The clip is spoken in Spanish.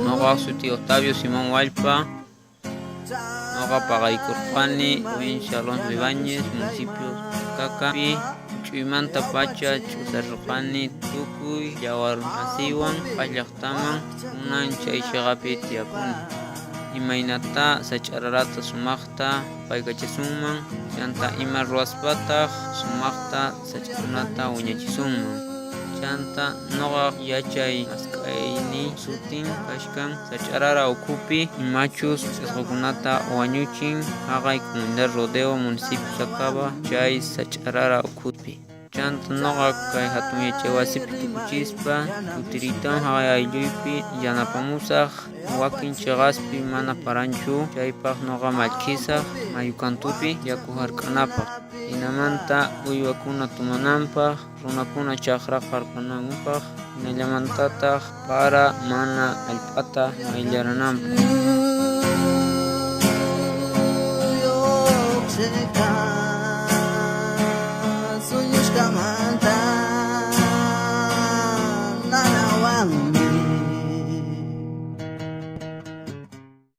Noqa suti Octavio Simón Walpa. Noqa paqaykurqani provincia Alonso Ibáñez, municipio Cacapi. Chuymanta pacha ch'usarqani tukuy yawar asiwan qallaqtaman kunan chay chiqapi tiyakuni. Imaynata sach'ararata sumaqta paykachisunman, chanta ima ruwaspataq sumaqta sach'arunata wiñachisunman. Chanta noqaq yachay masqayni sutin kashkan sach'arara ukhupi imachus sisqukunata wañuchin haqay comunidad Rodeo municipio Sacaba chay sach'arara ukhupi. Chanta noqa kay hatun yachay wasipi tukuchispa tutiritawan haqay aylluypi yanapamusaq wakin chiqaspi mana paranchu chaypaq noqa mallkisaq mayu kantupi yaku hark'anapaq. Hinamanta uywakuna tumananpaq, runakuna chaqra qarpananpaq, hinallamantataq para mana allp'ata mayllarananpaq.